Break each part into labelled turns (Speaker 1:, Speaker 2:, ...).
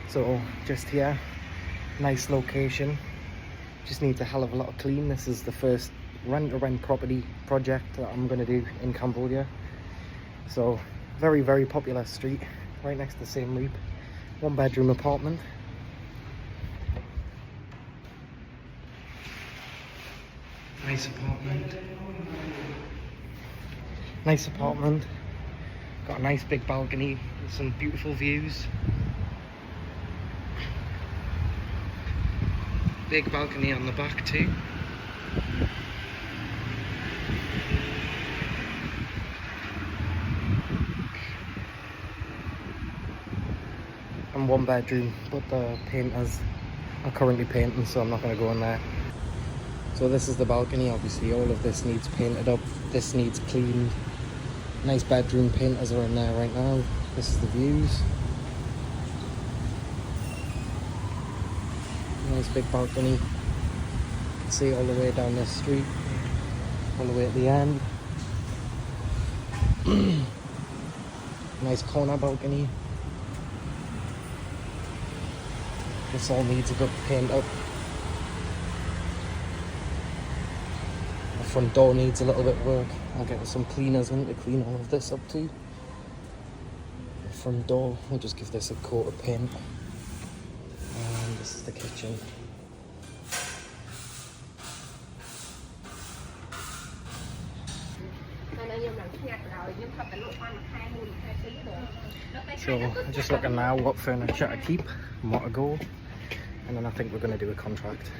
Speaker 1: So just here, nice location. Just needs a hell of a lot of clean. This is the first rent-to-rent property project that I'm going to do in Cambodia. So very, very popular street, right next to Siem Reap. 1-bedroom apartment. Nice apartment. Nice apartment. Got a nice big balcony with some beautiful views. Big balcony on the back too. And 1-bedroom, but the painters are currently painting, so I'm not going to go in there. So this is the balcony. Obviously all of this needs painted up, this needs cleaned. Nice bedroom painters are in there right now. This is the views. Nice big balcony. You can see all the way down this street, all the way at the end. Nice corner balcony. This all needs a good paint up. The front door needs a little bit of work. I'll get some cleaners in to clean all of this up too. The front door, we'll just give this a coat of paint. And this is the kitchen. So I'm just looking now what furniture to keep and what to go, and then I think we're going to do a contract.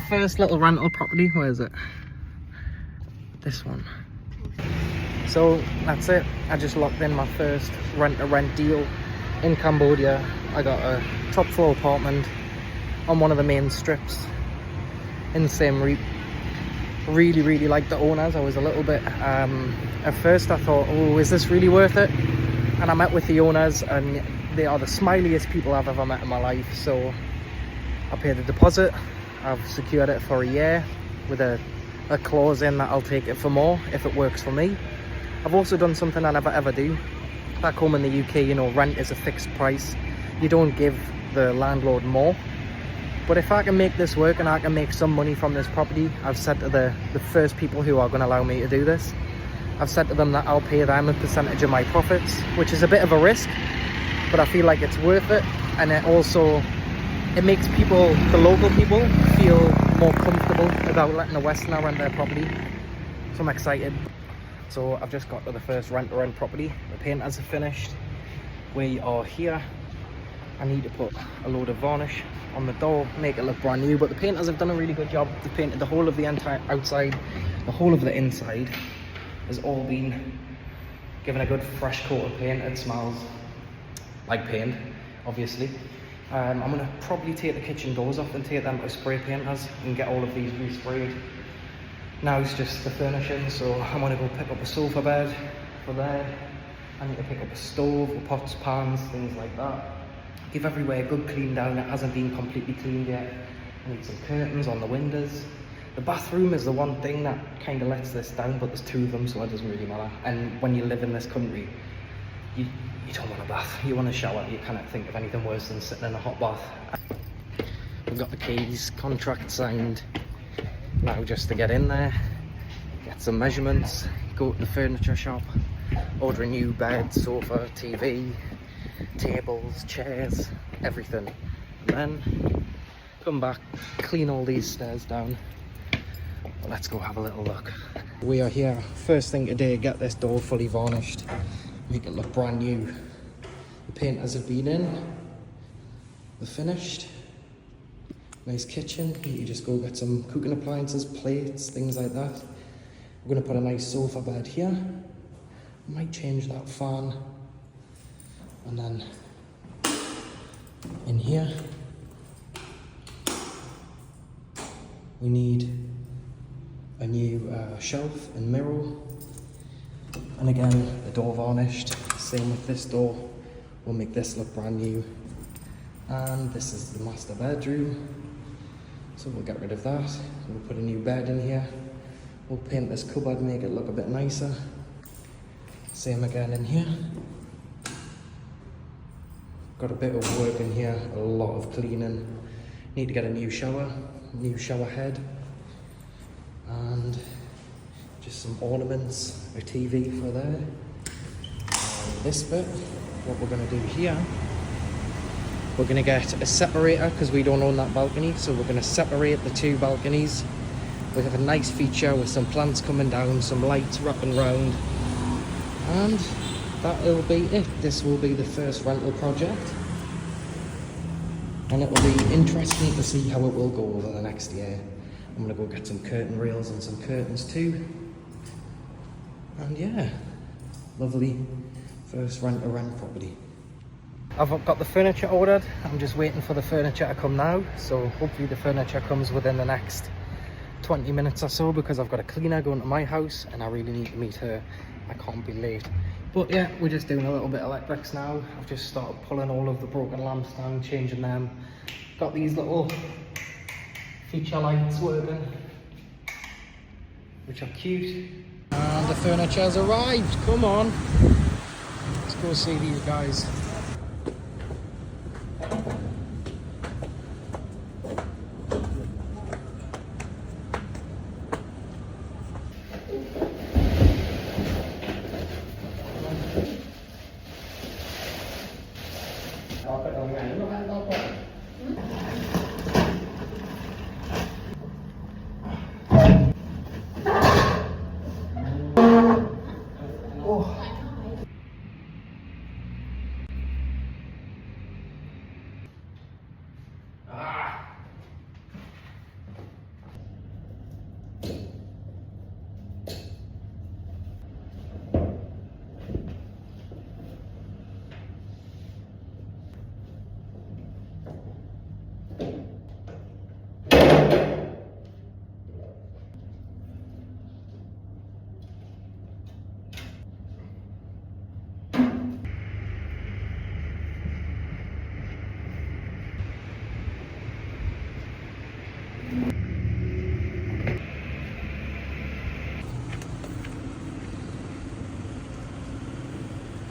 Speaker 1: First little rental property, where is it? This one. So that's it. I just locked in my first rent-to-rent deal in Cambodia. I got a top floor apartment on one of the main strips in Siem Reap. Really, really liked the owners. I was a little bit, at first I thought, oh, is this really worth it? And I met with the owners and they are the smiliest people I've ever met in my life. So I paid a deposit. I've secured it for a year with a clause in that I'll take it for more if it works for me. I've also done something I never ever do. Back home in the UK, you know, rent is a fixed price. You don't give the landlord more. But if I can make this work and I can make some money from this property, I've said to the first people who are going to allow me to do this, I've said to them that I'll pay them a percentage of my profits, which is a bit of a risk, but I feel like it's worth it. And it makes people, the local people, feel more comfortable about letting a Westerner rent their property. So I'm excited. So I've just got to the first rent-to-rent property. The painters are finished. We are here. I need to put a load of varnish on the door, make it look brand new, but the painters have done a really good job. They've painted the whole of the entire outside, the whole of the inside has all been given a good fresh coat of paint. It smells like paint, obviously. I'm going to probably take the kitchen doors off and take them to spray painters and get all of these resprayed. Now it's just the furnishing, so I'm going to go pick up a sofa bed for there. I need to pick up a stove, pots, pans, things like that. Give everywhere a good clean down. It hasn't been completely cleaned yet. I need some curtains on the windows. The bathroom is the one thing that kind of lets this down, but there's two of them, so it doesn't really matter. And when you live in this country, you don't want a bath, you want a shower. You cannot think of anything worse than sitting in a hot bath. We've got the keys, contract signed. Now just to get in there, get some measurements, go to the furniture shop, order a new bed, sofa, TV, tables, chairs, everything. And then come back, clean all these stairs down. But let's go have a little look. We are here, first thing today, get this door fully varnished, make it look brand new. The painters have been in, they're finished. Nice kitchen, you just go get some cooking appliances, plates, things like that. We're going to put a nice sofa bed here. Might change that fan. And then in here, we need a new shelf and mirror. And again, the door varnished. Same with this door. We'll make this look brand new. And this is the master bedroom. So we'll get rid of that. We'll put a new bed in here. We'll paint this cupboard, make it look a bit nicer. Same again in here. Got a bit of work in here, a lot of cleaning. Need to get a new shower head, and just some ornaments, a TV for there. And this bit, what we're going to do here, we're going to get a separator because we don't own that balcony, so we're going to separate the two balconies. We have a nice feature with some plants coming down, some lights wrapping round, and that will be it. This will be the first rental project, and it will be interesting to see how it will go over the next year. I'm going to go get some curtain rails and some curtains too, and yeah, lovely first rent-to-rent property. I've got the furniture ordered. I'm just waiting for the furniture to come now, so hopefully the furniture comes within the next 20 minutes or so, because I've got a cleaner going to my house and I really need to meet her. I can't be late. But yeah, we're just doing a little bit of electrics now. I've just started pulling all of the broken lamps down, changing them. Got these little feature lights working, which are cute. And the furniture's arrived. Come on, let's go see these guys.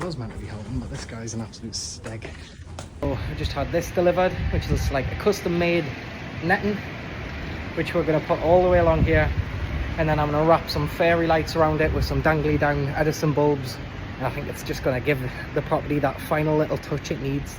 Speaker 1: I was meant to be helping, but this guy's an absolute steg. So I just had this delivered, which is like a custom made netting, which we're going to put all the way along here, and then I'm going to wrap some fairy lights around it with some dangly down Edison bulbs, and I think it's just going to give the property that final little touch it needs.